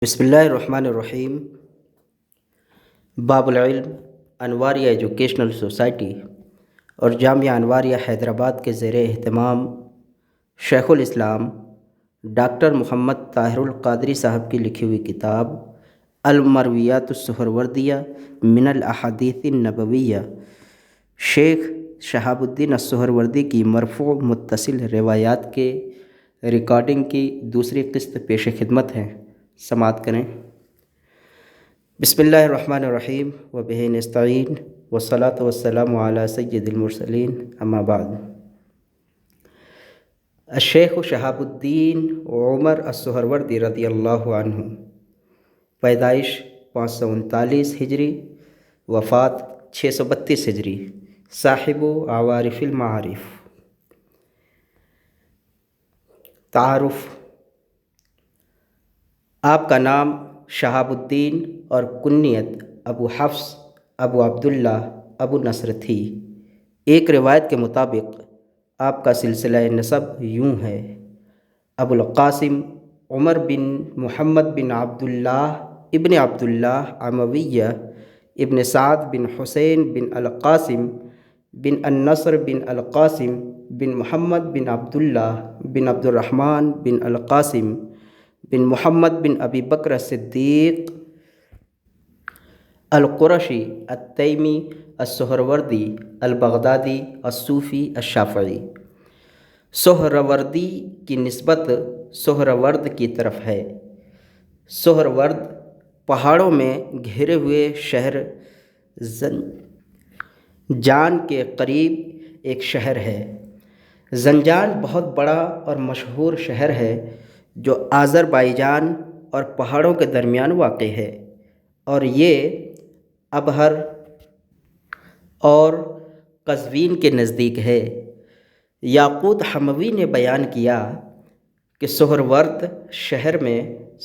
بسم اللہ الرحمن الرحیم۔ باب العلم انواریہ ایجوکیشنل سوسائٹی اور جامعہ انواریہ حیدرآباد کے زیر اہتمام شیخ الاسلام ڈاکٹر محمد طاہر القادری صاحب کی لکھی ہوئی کتاب المرویات السہروردیہ من الاحادیث النبویہ، شیخ شہاب الدین السہروردی کی مرفوع متصل روایات کے ریکارڈنگ کی دوسری قسط پیش خدمت ہے، سماعت کریں۔ بسم اللہ الرحمن الرحیم وبہ نستعین والصلاۃ والسلام علی سید المرسلین، اما بعد۔ الشیخ شہاب الدین عمر السہروردی رضی اللہ عنہ، پیدائش 539 ہجری، وفات 632 ہجری، صاحب عوارف المعارف۔ تعارف: آپ کا نام شہاب الدین اور کنیت ابو حفص، ابو عبداللہ، ابو نصر تھی۔ ایک روایت کے مطابق آپ کا سلسلہ نسب یوں ہے: ابو القاسم عمر بن محمد بن عبداللہ ابن عبداللہ عمویہ ابن سعد بن حسین بن القاسم بن النصر بن القاسم بن محمد بن عبداللہ بن عبد الرحمن بن القاسم بن محمد بن ابی بکر صدیق القرشی التیمی السہروردی البغدادی الصوفی الشافعی۔ سہروردی کی نسبت سہرورد کی طرف ہے۔ سہرورد پہاڑوں میں گھرے ہوئے شہر زنجان کے قریب ایک شہر ہے۔ زنجان بہت بڑا اور مشہور شہر ہے جو آذربائیجان اور پہاڑوں کے درمیان واقع ہے، اور یہ ابہر اور قزوین کے نزدیک ہے۔ یاقوت حموی نے بیان کیا کہ سہرورد شہر میں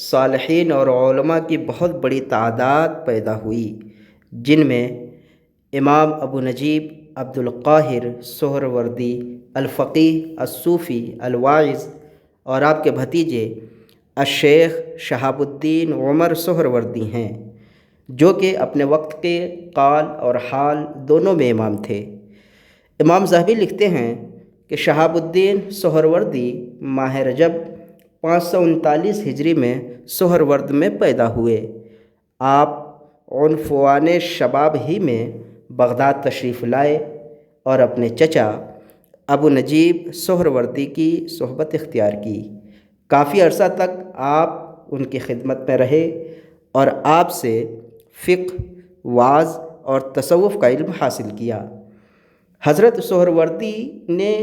صالحین اور علماء کی بہت بڑی تعداد پیدا ہوئی، جن میں امام ابو نجیب عبد القاہر سہروردی الفقیہ الصوفی الواعظ اور آپ کے بھتیجے الشیخ شہاب الدین عمر سہروردی ہیں، جو کہ اپنے وقت کے قال اور حال دونوں میں امام تھے۔ امام ذہبی لکھتے ہیں کہ شہاب الدین سہروردی ماہ رجب 539 ہجری میں سہرورد میں پیدا ہوئے۔ آپ عنفوان شباب ہی میں بغداد تشریف لائے اور اپنے چچا ابو نجیب سہروردی کی صحبت اختیار کی۔ کافی عرصہ تک آپ ان کی خدمت میں رہے اور آپ سے فقہ، وعظ اور تصوف کا علم حاصل کیا۔ حضرت سہروردی نے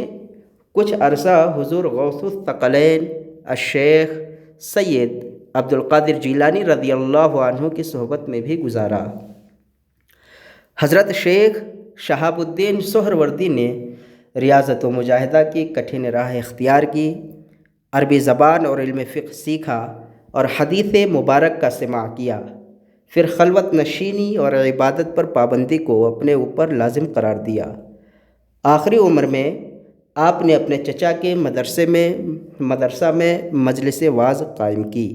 کچھ عرصہ حضور غوث الثقلین الشیخ سید عبد القادر جیلانی رضی اللہ عنہ کی صحبت میں بھی گزارا۔ حضرت شیخ شہاب الدین سہروردی نے ریاضت و مجاہدہ کی کٹھن راہ اختیار کی، عربی زبان اور علم فقہ سیکھا اور حدیث مبارک کا سماع کیا۔ پھر خلوت نشینی اور عبادت پر پابندی کو اپنے اوپر لازم قرار دیا۔ آخری عمر میں آپ نے اپنے چچا کے مدرسہ میں مجلس وعظ قائم کی۔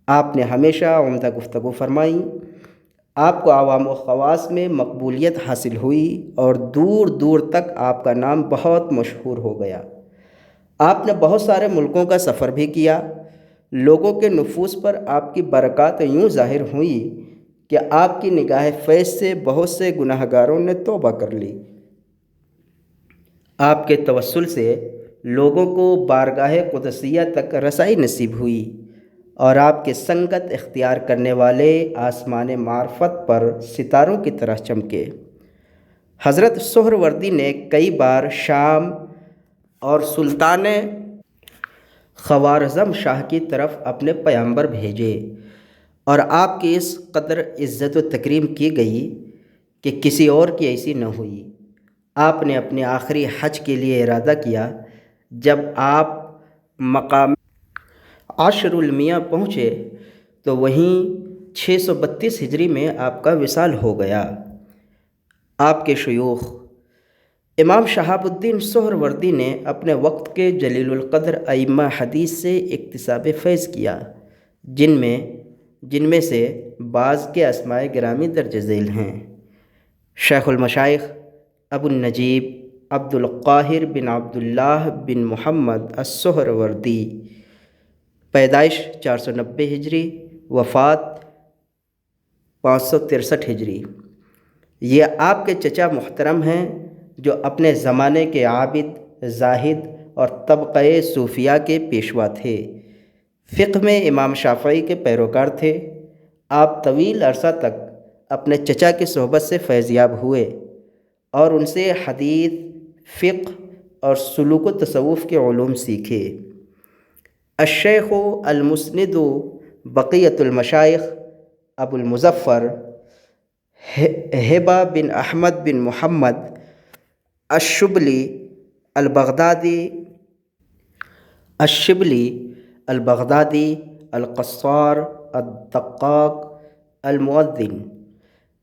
آپ نے ہمیشہ عمدہ گفتگو فرمائی۔ آپ کو عوام و خواص میں مقبولیت حاصل ہوئی اور دور دور تک آپ کا نام بہت مشہور ہو گیا۔ آپ نے بہت سارے ملکوں کا سفر بھی کیا۔ لوگوں کے نفوس پر آپ کی برکات یوں ظاہر ہوئی کہ آپ کی نگاہ فیض سے بہت سے گناہ گاروں نے توبہ کر لی۔ آپ کے توسل سے لوگوں کو بارگاہ قدسیہ تک رسائی نصیب ہوئی اور آپ کے سنگت اختیار کرنے والے آسمان معرفت پر ستاروں کی طرح چمکے۔ حضرت سہروردی نے کئی بار شام اور سلطان خوارزم شاہ کی طرف اپنے پیامبر بھیجے، اور آپ کی اس قدر عزت و تکریم کی گئی کہ کسی اور کی ایسی نہ ہوئی۔ آپ نے اپنے آخری حج کے لیے ارادہ کیا۔ جب آپ مقام عشر المیاں پہنچے تو وہیں 632 ہجری میں آپ کا وصال ہو گیا۔ آپ کے شیوخ امام شہاب الدین سہروردی نے اپنے وقت کے جلیل القدر ائمہ حدیث سے اکتساب فیض کیا، جن میں جن میں سے بعض کے اسماء گرامی درج ذیل ہیں: شیخ المشائخ ابو النجیب عبد القاہر بن عبداللہ بن محمد السہروردی، پیدائش 490 ہجری، وفات 563 ہجری۔ یہ آپ کے چچا محترم ہیں جو اپنے زمانے کے عابد، زاہد اور طبقۂ صوفیاء کے پیشوا تھے۔ فقہ میں امام شافعی کے پیروکار تھے۔ آپ طویل عرصہ تک اپنے چچا کی صحبت سے فیض یاب ہوئے اور ان سے حدیث، فقہ اور سلوک و تصوف کے علوم سیکھے۔ الشیخ المسند بقیۃ المشائخ ابو المظفر ہبہ بن احمد بن محمد الشبلی البغدادی القصار الدقاق المؤذن،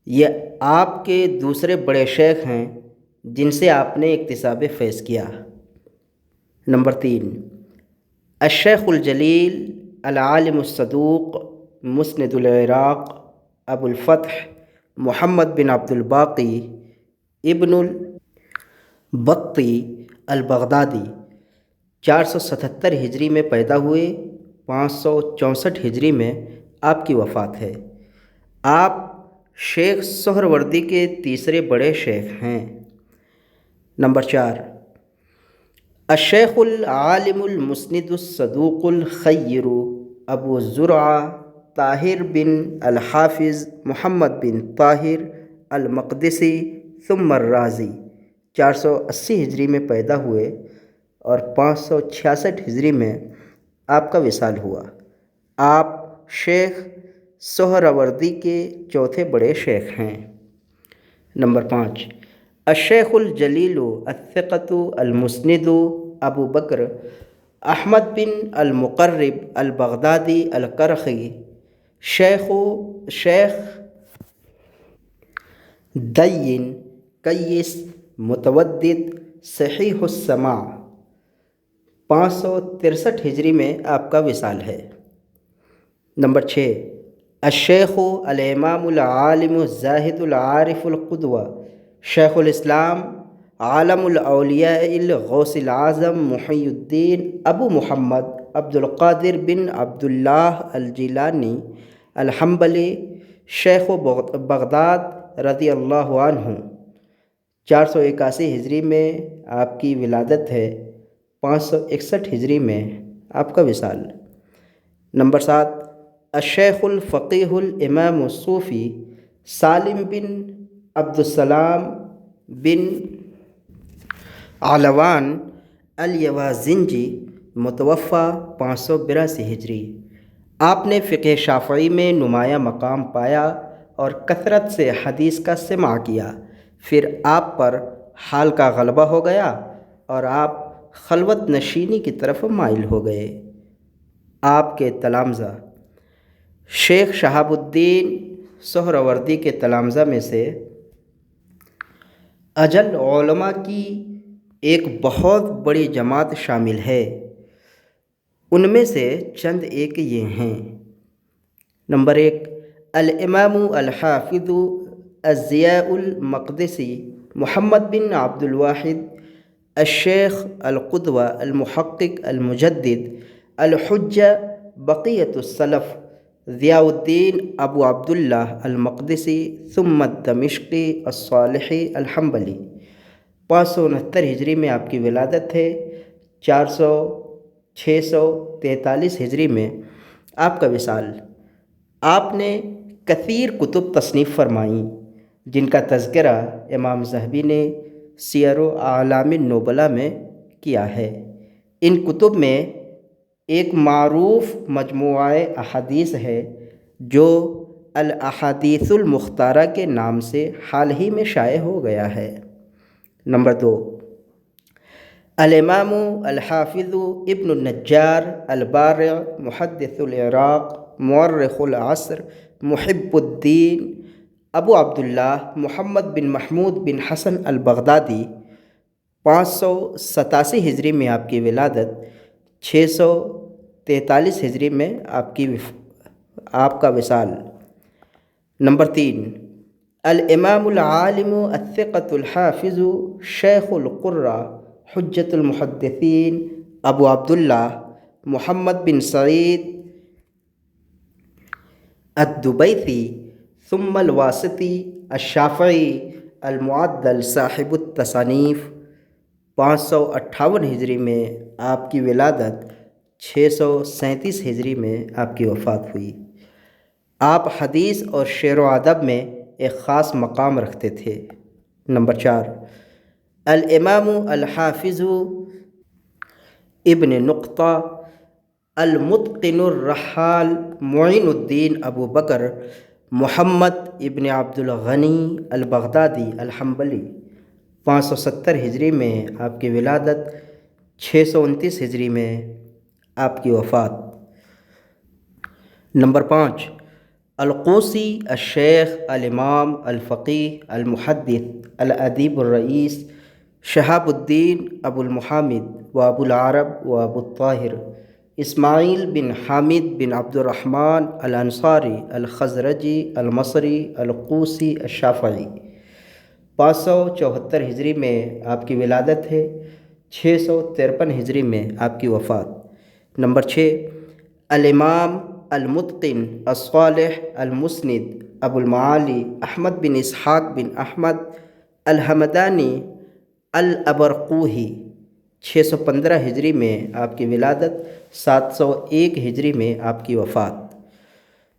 یہ آپ کے دوسرے بڑے شیخ ہیں جن سے آپ نے اکتساب فیض کیا۔ نمبر 3، الشیخ الجلیل العالم الصدوق مسند العراق ابو الفتح محمد بن عبد الباقی ابن البطی البغدادی، 477 ہجری میں پیدا ہوئے، 564 ہجری میں آپ کی وفات ہے۔ آپ شیخ سہروردی کے تیسرے بڑے شیخ ہیں۔ نمبر 4، الشیخ العالم المسند الصدوق الخیر ابو زرعہ طاہر بن الحافظ محمد بن طاہر المقدسی ثم الرازی، 480 ہجری میں پیدا ہوئے اور 566 ہجری میں آپ کا وصال ہوا۔ آپ شیخ سہروردی کے چوتھے بڑے شیخ ہیں۔ نمبر 5، الشیخ الجلیل الثقۃ المسند ابو بکر احمد بن المقرب البغدادی الکرخی، شیخ دین کیس متودد صحیح السماع، 563 ہجری میں آپ کا وصال ہے۔ نمبر 6، الشیخ الامام العالم الزاہد العارف القدوہ شیخ الاسلام عالم الاولیاء الغوث الاعظم محی الدین ابو محمد عبد القادر بن عبداللہ الجیلانی الحنبلی، شیخ بغداد رضی اللہ عنہ، 481 ہجری میں آپ کی ولادت ہے، 561 ہجری میں آپ کا وصال۔ نمبر 7، الشیخ الفقیہ الامام الصوفی سالم بن عبد السلام بن علوان الیوازنجی، متوفی 582 ہجری۔ آپ نے فقہ شافعی میں نمایاں مقام پایا اور کثرت سے حدیث کا سماع کیا۔ پھر آپ پر حال کا غلبہ ہو گیا اور آپ خلوت نشینی کی طرف مائل ہو گئے۔ آپ کے تلامذہ: شیخ شہاب الدین سہروردی کے تلامذہ میں سے اجل علماء کی ایک بہت بڑی جماعت شامل ہے۔ ان میں سے چند ایک یہ ہیں: نمبر 1، الامام الحافظ الضیاء المقدسی محمد بن عبد الواحد الشیخ القدوہ المحقق المجدد الحجہ بقیۃ السلف ضیاء الدین ابو عبداللہ المقدسی ثم الدمشقی الصالحی الحنبلی، 569 ہجری میں آپ کی ولادت ہے، 643 ہجری میں آپ کا وصال۔ آپ نے کثیر کتب تصنیف فرمائیں جن کا تذکرہ امام ذہبی نے سیر اعلام النبلاء میں کیا ہے۔ ان کتب میں ایک معروف مجموعہ احادیث ہے جو الاحادیث المختارہ کے نام سے حال ہی میں شائع ہو گیا ہے۔ نمبر 2، الامام الحافظ ابن النجار البارع محدث العراق مورخ العصر محب الدین ابو عبداللہ محمد بن محمود بن حسن البغدادی، 587 ہجری میں آپ کی ولادت، 643 ہجری میں آپ کی آپ کا وصال۔ نمبر 3، الامام العالم الثقة الحافظ شیخ القرہ حجۃ المحدثین ابو عبداللہ محمد بن سعید الدبیثی ثم الواسطی الشافعی المعدل صاحب التصانیف۔ 558 ہجری میں آپ کی ولادت، 637 ہجری میں آپ کی وفات ہوئی۔ آپ حدیث اور شعر و ادب میں ایک خاص مقام رکھتے تھے۔ نمبر 4، الامام الحافظ ابن نقطہ المتقن الرحال معین الدین ابو بکر محمد ابن عبد الغنی البغدادی الحنبلی۔ 570 ہجری میں آپ کی ولادت، 629 ہجری میں آپ کی وفات۔ نمبر 5، القوسی الشیخ الامام الفقیہ المحدث الادیب الرئیس شہاب الدین ابو المحامد و ابو العرب و ابو الطاہر اسماعیل بن حامد بن عبد الرحمن الانصاری الخزرجی المصری القوسی الشافعی۔ 574 ہجری میں آپ کی ولادت ہے، 653 ہجری میں آپ کی وفات۔ نمبر 6، الامام المتقن الصالح المسند ابو المعالی احمد بن اسحاق بن احمد الحمدانی الابرقوہی۔ 615 ہجری میں آپ کی ولادت، 701 ہجری میں آپ کی وفات۔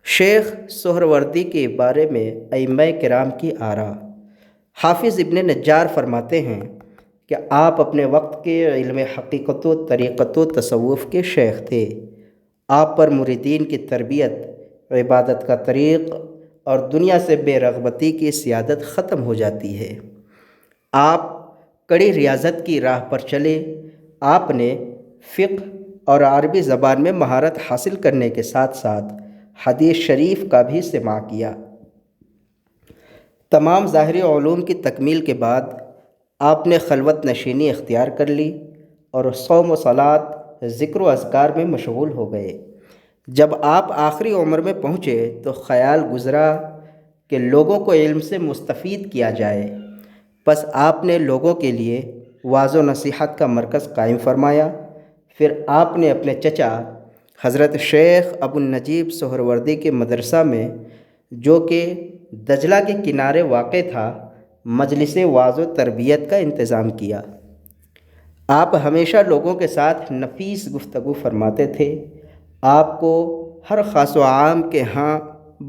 شیخ سہروردی کے بارے میں ائمہ کرام کی آراء۔ حافظ ابن نجار فرماتے ہیں کہ آپ اپنے وقت کے علم حقیقت و طریقت و تصوف کے شیخ تھے۔ آپ پر مریدین کی تربیت، عبادت کا طریق اور دنیا سے بے رغبتی کی سیادت ختم ہو جاتی ہے۔ آپ کڑی ریاضت کی راہ پر چلے۔ آپ نے فقہ اور عربی زبان میں مہارت حاصل کرنے کے ساتھ ساتھ حدیث شریف کا بھی سماع کیا۔ تمام ظاہری علوم کی تکمیل کے بعد آپ نے خلوت نشینی اختیار کر لی اور صوم و صلاۃ، ذکر و اذکار میں مشغول ہو گئے۔ جب آپ آخری عمر میں پہنچے تو خیال گزرا کہ لوگوں کو علم سے مستفید کیا جائے۔ پس آپ نے لوگوں کے لیے وعظ و نصیحت کا مرکز قائم فرمایا۔ پھر آپ نے اپنے چچا حضرت شیخ ابو النجیب سہروردی کے مدرسہ میں، جو کہ دجلہ کے کنارے واقع تھا، مجلس وعظ و تربیت کا انتظام کیا۔ آپ ہمیشہ لوگوں کے ساتھ نفیس گفتگو فرماتے تھے۔ آپ کو ہر خاص و عام کے ہاں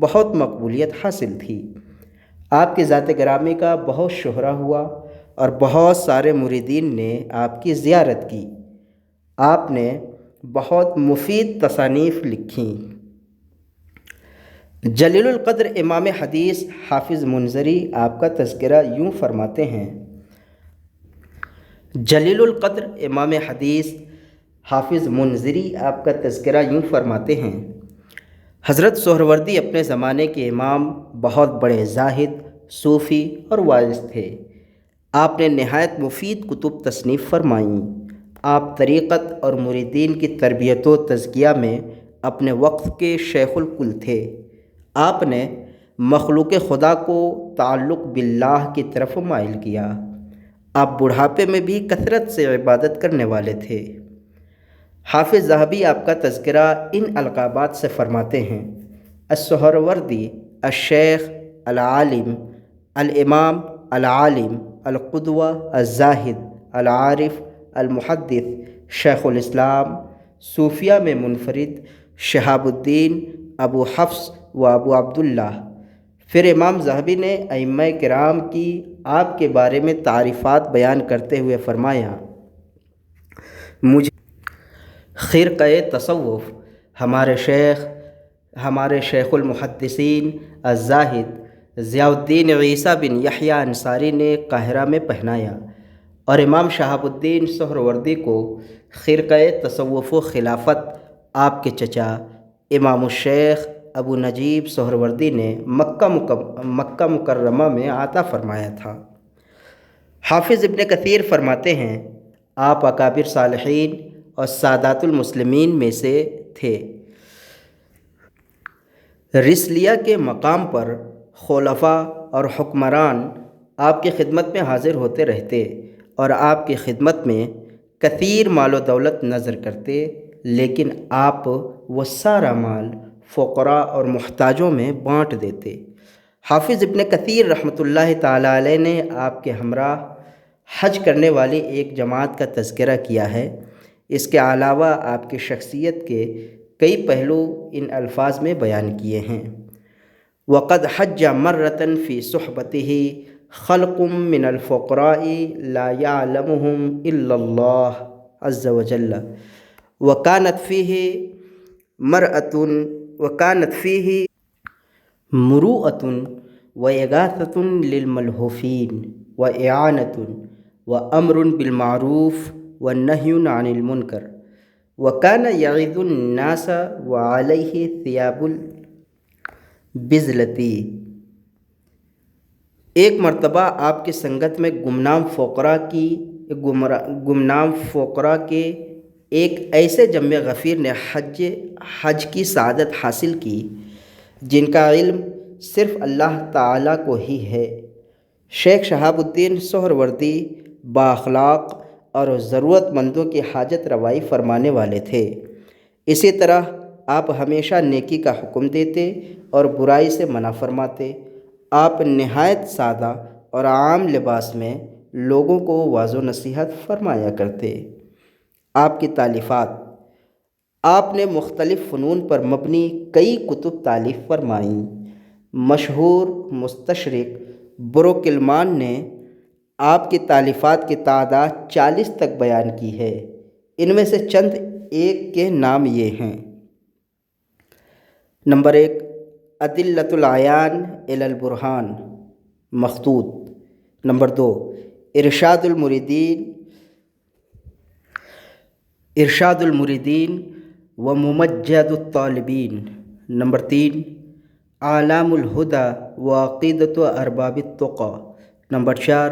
بہت مقبولیت حاصل تھی۔ آپ کی ذات گرامی کا بہت شہرہ ہوا اور بہت سارے مریدین نے آپ کی زیارت کی۔ آپ نے بہت مفید تصانیف لکھیں۔ جلیل القدر امام حدیث حافظ منذری آپ کا تذکرہ یوں فرماتے ہیں۔ جلیل القدر امام حدیث حافظ منذری آپ کا تذکرہ یوں فرماتے ہیں، حضرت سہروردی اپنے زمانے کے امام، بہت بڑے زاہد، صوفی اور واعظ تھے۔ آپ نے نہایت مفید کتب تصنیف فرمائیں۔ آپ طریقت اور مریدین کی تربیت و تزکیہ میں اپنے وقت کے شیخ الکل تھے۔ آپ نے مخلوق خدا کو تعلق باللہ کی طرف مائل کیا۔ آپ بڑھاپے میں بھی کثرت سے عبادت کرنے والے تھے۔ حافظ ذہبی آپ کا تذکرہ ان القابات سے فرماتے ہیں: السہروردی الشیخ العالم الامام العالم القدوہ الزاہد العارف المحدث شیخ الاسلام، صوفیہ میں منفرد، شہاب الدین ابو حفص و ابو عبداللہ۔ پھر امام ذہبی نے ائمہ کرام کی آپ کے بارے میں تعریفات بیان کرتے ہوئے فرمایا: مجھے خرقہ تصوف ہمارے شیخ المحدثین الزاہد ضیاء الدین عیسیٰ بن یحییٰ انصاری نے قاہرہ میں پہنایا، اور امام شہاب الدین سہروردی کو خرقہ تصوف و خلافت آپ کے چچا امام الشیخ ابو نجیب سہروردی نے مکہ مکرمہ میں عطا فرمایا تھا۔ حافظ ابن کثیر فرماتے ہیں: آپ اکابر صالحین اور سادات المسلمین میں سے تھے۔ رسلیہ کے مقام پر خلفاء اور حکمران آپ کی خدمت میں حاضر ہوتے رہتے اور آپ کی خدمت میں کثیر مال و دولت نظر کرتے، لیکن آپ وہ سارا مال فقراء اور محتاجوں میں بانٹ دیتے۔ حافظ ابن کثیر رحمۃ اللہ تعالیٰ علیہ نے آپ کے ہمراہ حج کرنے والی ایک جماعت کا تذکرہ کیا ہے۔ اس کے علاوہ آپ کی شخصیت کے کئی پہلو ان الفاظ میں بیان کیے ہیں۔ وقد حج مرة في صحبته خلق من الفقراء لا يعلمهم إلا الله عز وجل وكانت فيه مروءة وإغاثة للملهوفين وإعانة وأمر بالمعروف والنهي عن المنكر وكان يعظ الناس وعليه ثياب البذلة۔ ایک مرتبہ آپ کی سنگت میں گمنام فقراء کے ایک ایسے جمع غفیر نے حج کی سعادت حاصل کی جن کا علم صرف اللہ تعالیٰ کو ہی ہے۔ شیخ شہاب الدین سہروردی بااخلاق اور ضرورت مندوں کی حاجت روائی فرمانے والے تھے۔ اسی طرح آپ ہمیشہ نیکی کا حکم دیتے اور برائی سے منع فرماتے۔ آپ نہایت سادہ اور عام لباس میں لوگوں کو واعظ و نصیحت فرمایا کرتے۔ آپ کی تالیفات: آپ نے مختلف فنون پر مبنی کئی کتب تالیف فرمائیں۔ مشہور مستشرق بروکلمان نے آپ کی تالیفات کی تعداد 40 تک بیان کی ہے۔ ان میں سے چند ایک کے نام یہ ہیں: نمبر 1، ادلۃ العیان الی البرہان مخطوط۔ نمبر 2، ارشاد المریدین و ممجد الطالبین۔ نمبر 3، اعلام الہدی و عقیدۃ ارباب التقی۔ نمبر 4،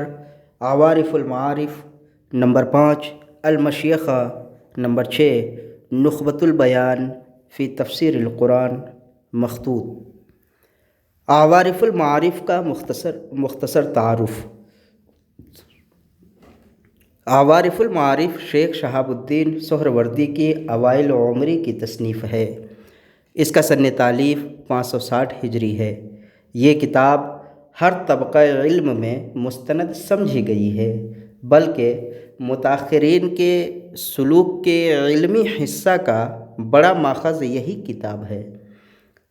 عوارف المعارف۔ نمبر 5، المشیخہ۔ نمبر 6، نخبۃ البیان فی تفسیر القرآن مخطوط۔ عوارف المعارف کا مختصر تعارف۔ عوارف المعارف شیخ شہاب الدین سہروردی کی اوائل عمری کی تصنیف ہے۔ اس کا سن تالیف 560 ہجری ہے۔ یہ کتاب ہر طبقہ علم میں مستند سمجھی گئی ہے، بلکہ متاخرین کے سلوک کے علمی حصہ کا بڑا ماخذ یہی کتاب ہے۔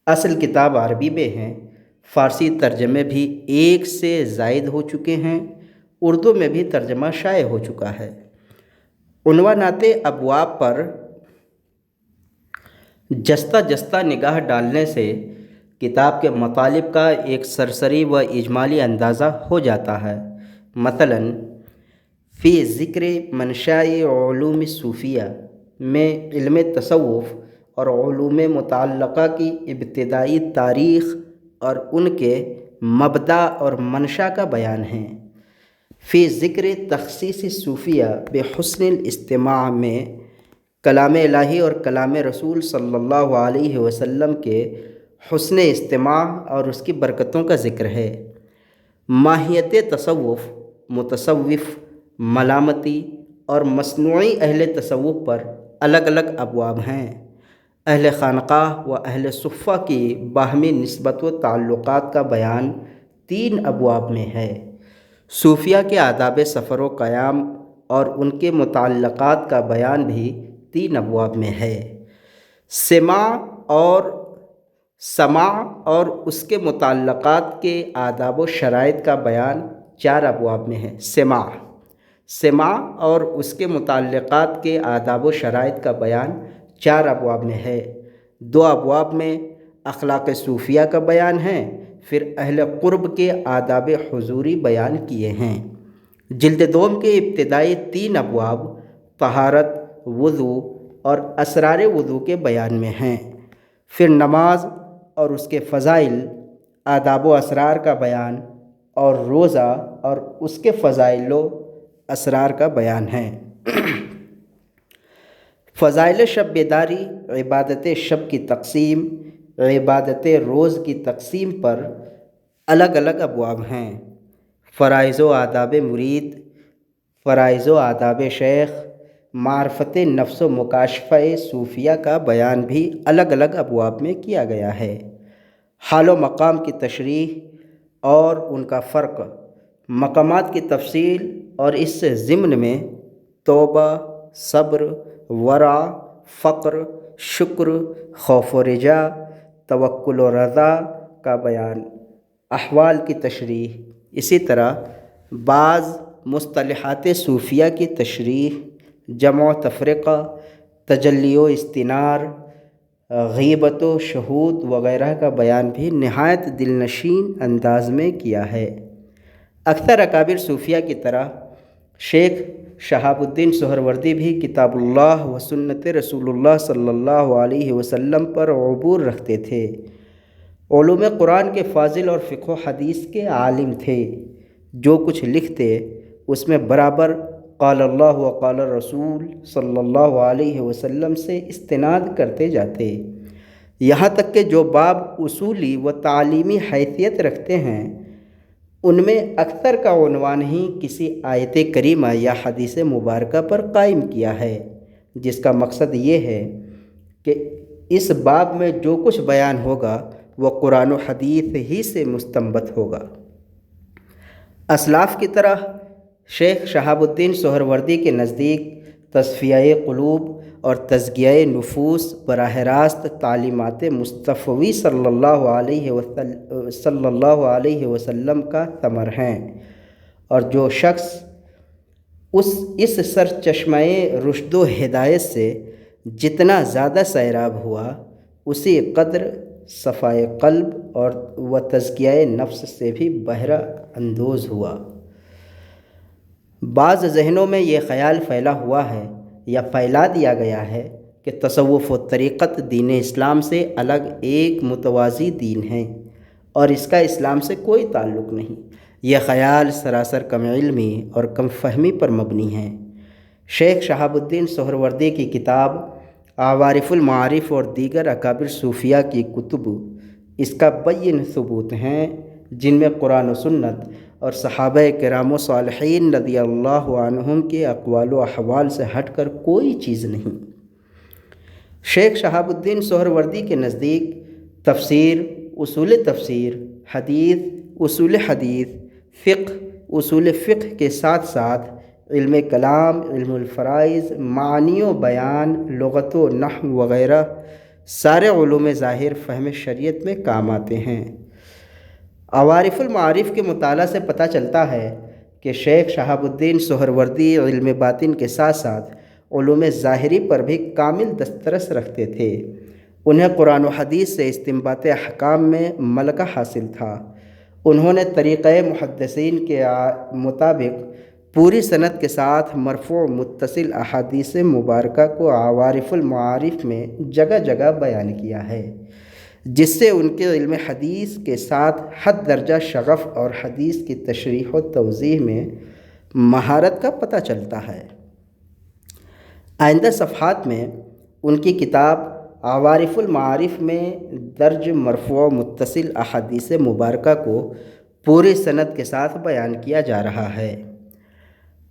اصل کتاب عربی میں ہے، فارسی ترجمے بھی 1 سے زائد ہو چکے ہیں، اردو میں بھی ترجمہ شائع ہو چکا ہے۔ عنوانات ابواب پر جستہ نگاہ ڈالنے سے کتاب کے مطالب کا ایک سرسری و اجمالی اندازہ ہو جاتا ہے۔ مثلاً فی ذکر منشاء علوم صوفیہ میں علم تصوف اور علوم متعلقہ کی ابتدائی تاریخ اور ان کے مبدأ اور منشا کا بیان ہے۔ فی ذکر تخصیص صوفیہ بحسن الاستماع میں کلام الہی اور کلام رسول صلی اللہ علیہ وسلم کے حسن استماع اور اس کی برکتوں کا ذکر ہے۔ ماہیت تصوف، متصوف، ملامتی اور مصنوعی اہل تصوف پر الگ الگ ابواب ہیں۔ اہل خانقاہ و اہل صفہ کی باہمی نسبت و تعلقات کا بیان 3 ابواب میں ہے۔ صوفیہ کے آداب سفر و قیام اور ان کے متعلقات کا بیان بھی 3 ابواب میں ہے۔ سماع اور اس کے متعلقات کے آداب و شرائط کا بیان 4 ابواب میں ہے۔ سماع اور اس کے متعلقات کے آداب و شرائط کا بیان 4 ابواب میں ہے۔ 2 ابواب میں اخلاق صوفیہ کا بیان ہے، پھر اہل قرب کے آداب حضوری بیان کیے ہیں۔ جلد دوم کے ابتدائی 3 ابواب طہارت، وضو اور اسرار وضو کے بیان میں ہیں۔ پھر نماز اور اس کے فضائل، آداب و اسرار کا بیان، اور روزہ اور اس کے فضائل و اسرار کا بیان ہے۔ فضائل شب بیداری، عبادت شب کی تقسیم، عبادت روز کی تقسیم پر الگ الگ ابواب ہیں۔ فرائض و آداب مرید، فرائض و آداب شیخ، معرفت نفس و مکاشفہ صوفیہ کا بیان بھی الگ الگ ابواب میں کیا گیا ہے۔ حال و مقام کی تشریح اور ان کا فرق، مقامات کی تفصیل اور اس سے ضمن میں توبہ، صبر، ورع، فقر، شکر، خوف و رجا، توکل و رضا کا بیان، احوال کی تشریح، اسی طرح بعض مصطلحات صوفیہ کی تشریح، جمع و تفرقہ، تجلی و استنار، غیبت و شہود وغیرہ کا بیان بھی نہایت دل نشین انداز میں کیا ہے۔ اکثر اکابر صوفیہ کی طرح شیخ شہاب الدین سہروردی بھی کتاب اللہ و سنت رسول اللہ صلی اللہ علیہ وسلم پر عبور رکھتے تھے۔ علوم قرآن کے فاضل اور فقہ و حدیث کے عالم تھے۔ جو کچھ لکھتے اس میں برابر قال اللہ و قال الرسول صلی اللہ علیہ وسلم سے استناد کرتے جاتے، یہاں تک کہ جو باب اصولی و تعلیمی حیثیت رکھتے ہیں ان میں اکثر کا عنوان ہی کسی آیت کریمہ یا حدیث مبارکہ پر قائم کیا ہے، جس کا مقصد یہ ہے کہ اس باب میں جو کچھ بیان ہوگا وہ قرآن و حدیث ہی سے مستنبط ہوگا۔ اسلاف کی طرح شیخ شہاب الدین سہروردی کے نزدیک تصفیہ قلوب اور تزکیہ نفوس براہ راست تعلیمات مصطفی صلی اللہ علیہ وسلم کا ثمر ہیں، اور جو شخص اس سرچشمہ رشد و ہدایت سے جتنا زیادہ سیراب ہوا، اسی قدر صفائے قلب اور و تزکیہ نفس سے بھی بہرہ اندوز ہوا۔ بعض ذہنوں میں یہ خیال پھیلا ہوا ہے یا پھیلا دیا گیا ہے کہ تصوف و طریقت دین اسلام سے الگ ایک متوازی دین ہے اور اس کا اسلام سے کوئی تعلق نہیں۔ یہ خیال سراسر کم علمی اور کم فہمی پر مبنی ہے۔ شیخ شہاب الدین سہروردی کی کتاب عوارف المعارف اور دیگر اکابر صوفیہ کی کتب اس کا بین ثبوت ہیں، جن میں قرآن و سنت اور صحابہ کرام و صالحین رضی اللہ عنہم کے اقوال و احوال سے ہٹ کر کوئی چیز نہیں۔ شیخ شہاب الدین سہروردی کے نزدیک تفسیر، تفسیر، حدیث، اصول حدیث، فقہ، اصول فقہ کے ساتھ ساتھ علم کلام، علم الفرائض، معانی و بیان، لغت و نحو وغیرہ سارے علوم ظاہر فہم شریعت میں کام آتے ہیں۔ عوارف المعارف کے مطالعہ سے پتہ چلتا ہے کہ شیخ شہاب الدین سہروردی علم باطن کے ساتھ ساتھ علوم ظاہری پر بھی کامل دسترس رکھتے تھے۔ انہیں قرآن و حدیث سے استنباط احکام میں ملکہ حاصل تھا۔ انہوں نے طریقہ محدثین کے مطابق پوری سند کے ساتھ مرفوع متصل احادیث مبارکہ کو عوارف المعارف میں جگہ جگہ بیان کیا ہے، جس سے ان کے علم حدیث کے ساتھ حد درجہ شغف اور حدیث کی تشریح و توضیح میں مہارت کا پتہ چلتا ہے۔ آئندہ صفحات میں ان کی کتاب عوارف المعارف میں درج مرفوع متصل احادیث مبارکہ کو پوری سند کے ساتھ بیان کیا جا رہا ہے۔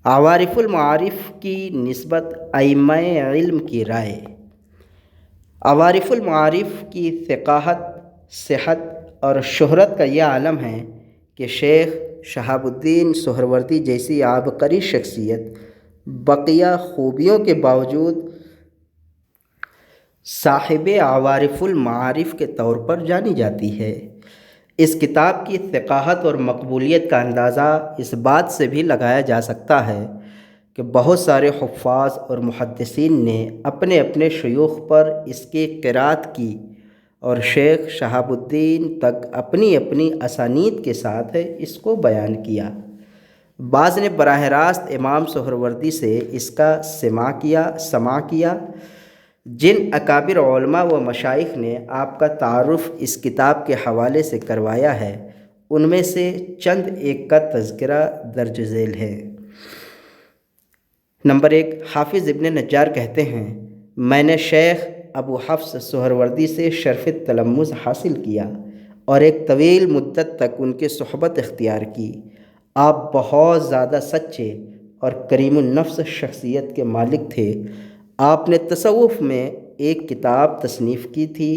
عوارف المعارف کی نسبت ائمہ علم کی رائے۔ عوارف المعارف کی ثقافت، صحت اور شہرت کا یہ عالم ہے کہ شیخ شہاب الدین سہروردی جیسی عبقری شخصیت بقیہ خوبیوں کے باوجود صاحب عوارف المعارف کے طور پر جانی جاتی ہے۔ اس کتاب کی ثقافت اور مقبولیت کا اندازہ اس بات سے بھی لگایا جا سکتا ہے کہ بہت سارے حفاظ اور محدثین نے اپنے اپنے شیوخ پر اس کی قرأت کی اور شیخ شہاب الدین تک اپنی اپنی اسانید کے ساتھ اس کو بیان کیا۔ بعض نے براہ راست امام سہروردی سے اس کا سماع کیا۔ جن اکابر علماء و مشائخ نے آپ کا تعارف اس کتاب کے حوالے سے کروایا ہے، ان میں سے چند ایک کا تذکرہ درج ذیل ہے۔ نمبر 1، حافظ ابن نجار کہتے ہیں، میں نے شیخ ابو حفص سہروردی سے شرف تلمذ حاصل کیا اور ایک طویل مدت تک ان کی صحبت اختیار کی۔ آپ بہت زیادہ سچے اور کریم النفس شخصیت کے مالک تھے۔ آپ نے تصوف میں ایک کتاب تصنیف کی تھی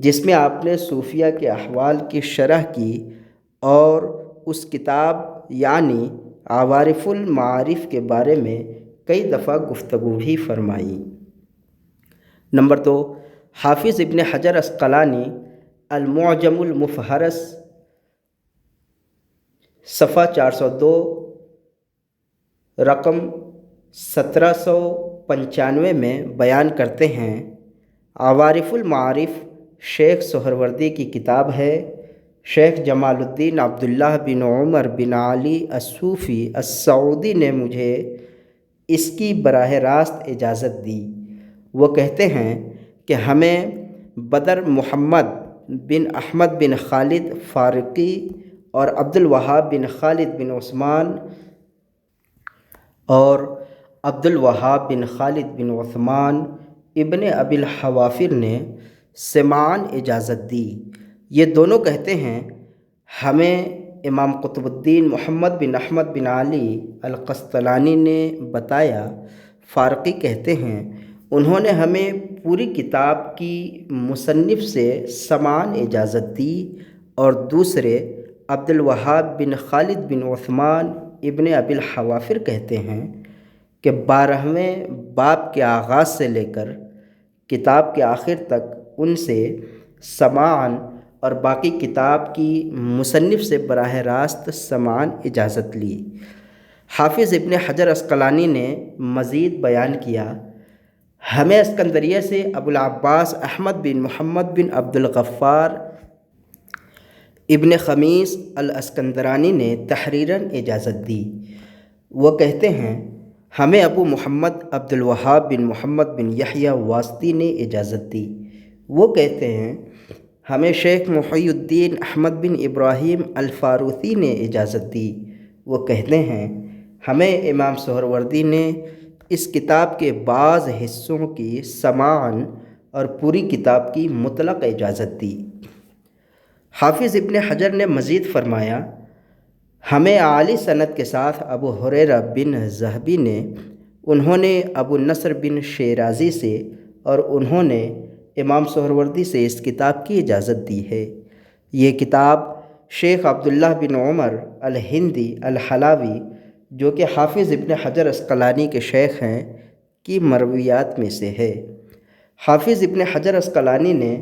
جس میں آپ نے صوفیہ کے احوال کی شرح کی اور اس کتاب یعنی عوارف المعارف کے بارے میں کئی دفعہ گفتگو بھی فرمائی۔ نمبر 2، حافظ ابن حجر عسقلانی المعجم المفہرس صفحہ 402 رقم 1795 میں بیان کرتے ہیں، عوارف المعارف شیخ سہروردی کی کتاب ہے۔ شیخ جمال الدین عبداللہ بن عمر بن علی الصوفی السعودی نے مجھے اس کی براہ راست اجازت دی۔ وہ کہتے ہیں کہ ہمیں بدر محمد بن احمد بن خالد فارقی اور عبدالوہاب بن خالد بن عثمان ابن ابی الحوافر نے سمعاً اجازت دی۔ یہ دونوں کہتے ہیں ہمیں امام قطب الدین محمد بن احمد بن علی القسطلانی نے بتایا۔ فارقی کہتے ہیں انہوں نے ہمیں پوری کتاب کی مصنف سے سمعاً اجازت دی، اور دوسرے عبدالوہاب بن خالد بن عثمان ابن ابی الحوافر کہتے ہیں کہ 12ویں باب کے آغاز سے لے کر کتاب کے آخر تک ان سے سماعاً اور باقی کتاب کی مصنف سے براہ راست سماعاً اجازت لی۔ حافظ ابن حجر عسقلانی نے مزید بیان کیا، ہمیں اسکندریہ سے ابو العباس احمد بن محمد بن عبد الغفار ابن خمیس الاسکندرانی نے تحریراً اجازت دی۔ وہ کہتے ہیں ہمیں ابو محمد عبدالوہاب بن محمد بن یحییٰ واسطی نے اجازت دی۔ وہ کہتے ہیں ہمیں شیخ محی الدین احمد بن ابراہیم الفاروسی نے اجازت دی۔ وہ کہتے ہیں ہمیں امام سہروردی نے اس کتاب کے بعض حصوں کی سماعاً اور پوری کتاب کی مطلق اجازت دی۔ حافظ ابن حجر نے مزید فرمایا، ہمیں عالی سند کے ساتھ ابو ہریرہ بن ذہبی نے، انہوں نے ابو نصر بن شیرازی سے اور انہوں نے امام سہروردی سے اس کتاب کی اجازت دی ہے۔ یہ کتاب شیخ عبداللہ بن عمر الہندی الحلاوی جو کہ حافظ ابن حجر عسقلانی کے شیخ ہیں کی مرویات میں سے ہے۔ حافظ ابن حجر عسقلانی نے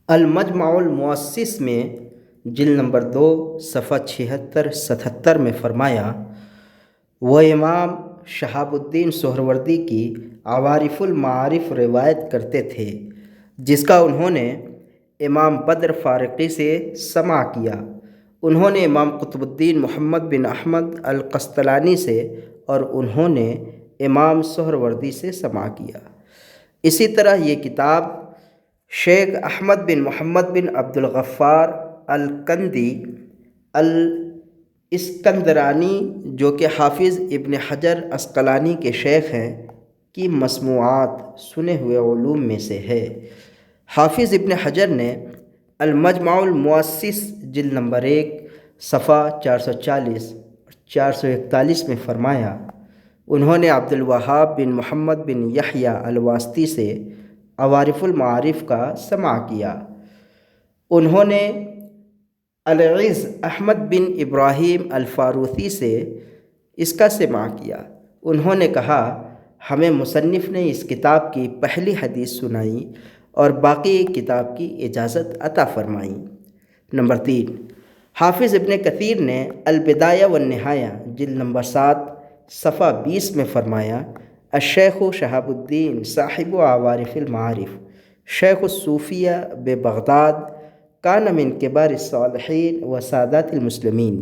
المجمع المؤسس میں جلد نمبر 2 صفحہ 76-77 میں فرمایا، وہ امام شہاب الدین سہروردی کی عوارف المعارف روایت کرتے تھے جس کا انہوں نے امام بدر فارقی سے سماع کیا۔ انہوں نے امام قطب الدین محمد بن احمد القسطلانی سے اور انہوں نے امام سہروردی سے سماع کیا۔ اسی طرح یہ کتاب شیخ احمد بن محمد بن عبد الغفار الکندی الاسکندرانی جو کہ حافظ ابن حجر عسقلانی کے شیخ ہیں کی مسموعات سنے ہوئے علوم میں سے ہے۔ حافظ ابن حجر نے المجمع المؤسس جلد نمبر 1 صفحہ 440-441 میں فرمایا، انہوں نے عبدالوہاب بن محمد بن یحییٰ الواسطی سے عوارف المعارف کا سماع کیا۔ انہوں نے العز احمد بن ابراہیم الفاروسی سے اس کا سماع کیا۔ انہوں نے کہا ہمیں مصنف نے اس کتاب کی پہلی حدیث سنائی اور باقی کتاب کی اجازت عطا فرمائی۔ نمبر 3، حافظ ابن کثیر نے البدایہ والنہایہ جلد نمبر 7 صفحہ 20 میں فرمایا، الشیخ شہاب الدین صاحب عوارف المعارف شیخ الصوفیہ ببغداد کان من کبار الصالحین و سادات المسلمین۔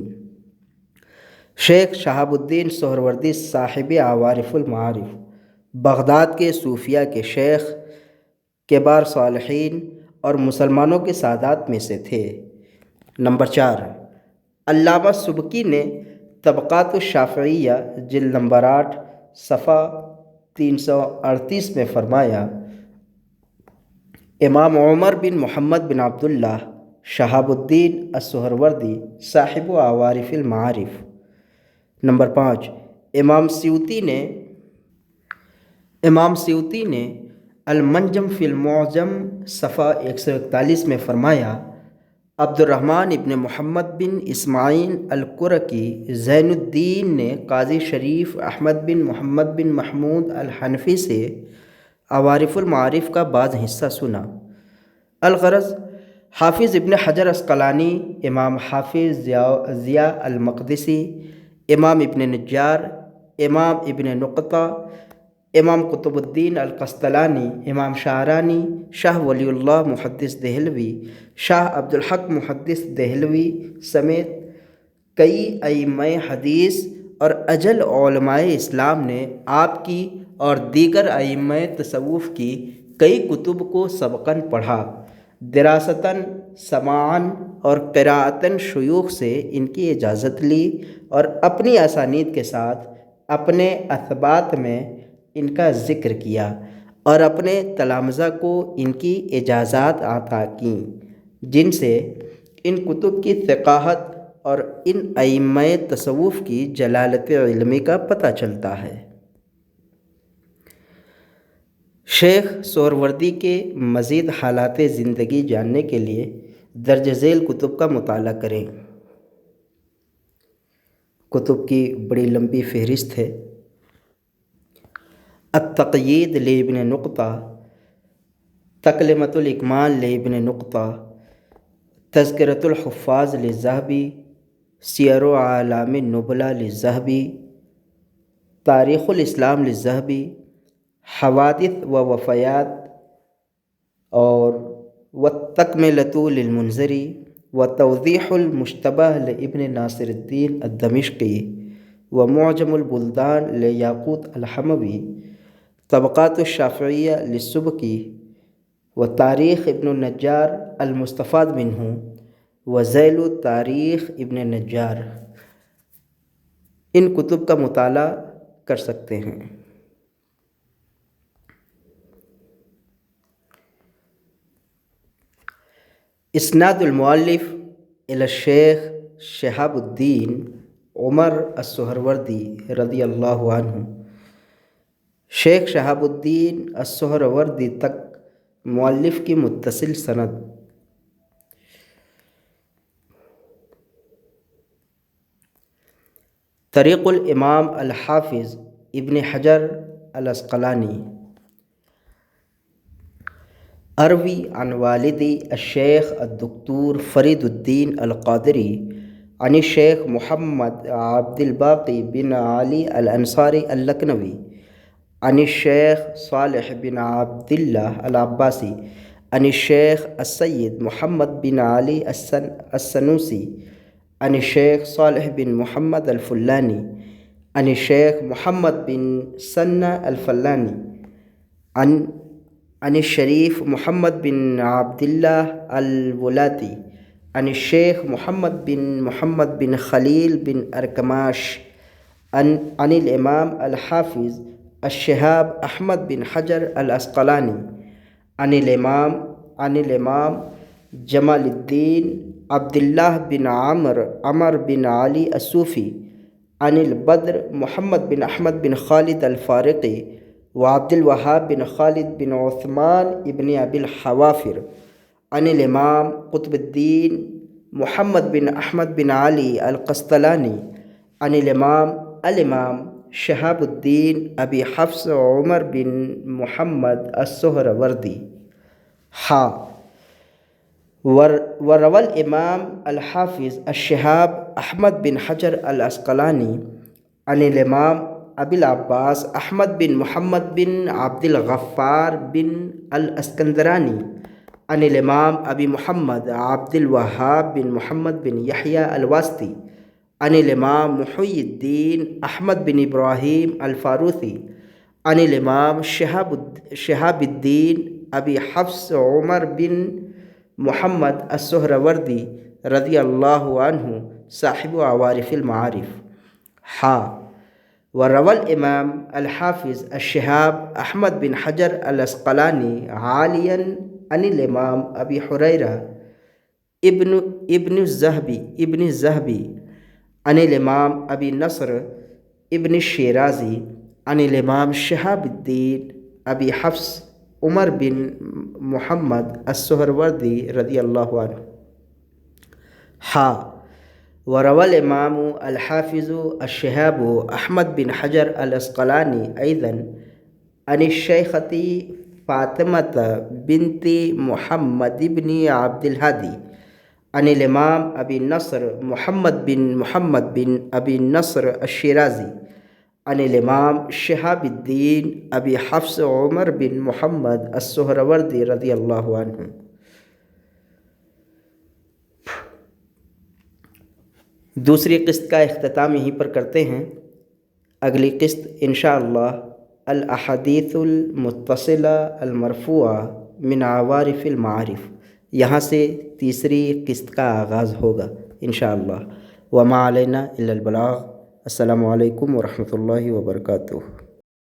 شیخ شہاب الدین سہروردی صاحب عوارف المعارف بغداد کے صوفیہ کے شیخ، کبار صالحین اور مسلمانوں کے سادات میں سے تھے۔ نمبر 4، علامہ سبکی نے طبقات الشافعیہ جلد نمبر 8 صفحہ 338 میں فرمایا، امام عمر بن محمد بن عبداللہ شہاب الدین السہروردی صاحب عوارف المعارف۔ نمبر 5، امام سیوطی نے المنجم فی المعجم صفحہ 141 میں فرمایا، عبد الرحمن ابن محمد بن اسماعیل القرکی زین الدین نے قاضی شریف احمد بن محمد بن محمود الحنفی سے عوارف المعارف کا بعض حصہ سنا۔ الغرض، حافظ ابن حجر عسقلانی، امام حافظ ضیاء المقدسی، امام ابن نجار، امام ابن نقطہ، امام قطب الدین القسطلانی، امام شاعرانی، شاہ ولی اللہ محدث دہلوی، شاہ عبدالحق محدث دہلوی سمیت کئی ائمہ حدیث اور اجل علماء اسلام نے آپ کی اور دیگر ائمہ تصوف کی کئی کتب کو سبقاً پڑھا، دراستاً، سماعاً اور قراءتاً شیوخ سے ان کی اجازت لی اور اپنی اسانید کے ساتھ اپنے اثبات میں ان کا ذکر کیا اور اپنے تلامذہ کو ان کی اجازات عطا کیں، جن سے ان کتب کی ثقاہت اور ان ائمہ تصوف کی جلالت علمی کا پتہ چلتا ہے۔ شیخ سہروردی کے مزید حالات زندگی جاننے کے لیے درج ذیل کتب کا مطالعہ کریں۔ کتب کی بڑی لمبی فہرست ہے: التقیید لابن نقطہ، تکلمۃ الاکمال لابن نقطہ، تذکرۃ الحفاظ للذہبی، سیر اعلام النبلاء للذہبی، تاریخ الاسلام للذہبی، حوادث و وفیات اور والتکملۃ للمنذری، وتوضیح المشتبہ لابن ناصر الدین الدمشقی، ومعجم البلدان لیاقوت الحموی، طبقات الشافعیہ للسبکی، وتاریخ ابن النجار المستفاد منہ، وذیل تاریخ ابن نجار۔ ان کتب کا مطالعہ کر سکتے ہیں۔ اسناد المؤلف الی الشیخ شہاب الدین عمر السہروردی رضی اللہ عنہ۔ شیخ شہاب الدین السہروردی تک مؤلف کی متصل سند۔ طریق الامام الحافظ ابن حجر العسقلانی۔ اروی عن والدی الشیخ الدکتور فرید الدین القادری عن الشیخ محمد عبد الباقی بن علی الانصاری اللکھنوی عن الشیخ صالح بن عبد اللہ العباسی عن الشیخ السید محمد بن علی السنوسی عن الشیخ صالح بن محمد الفلانی عن الشیخ محمد بن ثنا الفلانی عن الشریف محمد بن عبد اللہ الولاتی عن الشیخ محمد بن خلیل بن ارکماش عن الامام الحافظ الشہاب احمد بن حجر العسقلانی عن الامام جمال الدین عبداللہ بن عمر بن علی الصوفی عن البدر محمد بن احمد بن خالد الفارقی وعبد الوہاب بن خالد بن عثمان ابن ابی الحوافر عن الامام قطب الدین محمد بن احمد بن علی القسطلانی عن الامام شہاب الدین ابی حفص عمر بن محمد السہروردی۔ وروى الامام الحافظ الشہاب احمد بن حجر العسقلانی عن الامام ابی العباس احمد بن محمد بن عبد الغفار بن الاسکندرانی عن الامام ابی محمد عبد الوہاب بن محمد بن یحییٰ الواسطی عن الامام محی الدین احمد بن ابراہیم الفاروقی عن الامام شہاب الدین ابی حفص عمر بن محمد السہروردی رضی اللہ عنہ صاحب عوارف المعارف۔ وروى الإمام الحافظ الشهاب أحمد بن حجر الأسقلاني عاليا عن الإمام أبي هريرة ابن الزهبي عن الإمام أبي نصر ابن الشيرازي عن الإمام شهاب الدين أبي حفص عمر بن محمد السہروردی رضی اللہ عنہ. وروى الإمام الحافظ الشهاب أحمد بن حجر الأسقلاني أيضا عن الشيخة فاطمة بنت محمد بن عبد الهادي عن الإمام أبي النصر محمد بن أبي النصر الشيرازي عن الإمام شهاب الدين أبي حفص عمر بن محمد السہروردی رضی اللہ عنہ. دوسری قسط کا اختتام یہیں پر کرتے ہیں. اگلی قسط انشاءاللہ الاحادیث المتصلہ المرفوعہ من عوارف المعارف، یہاں سے تیسری قسط کا آغاز ہوگا انشاءاللہ. وما علینا الا البلاغ. السلام علیکم ورحمۃ اللہ وبرکاتہ.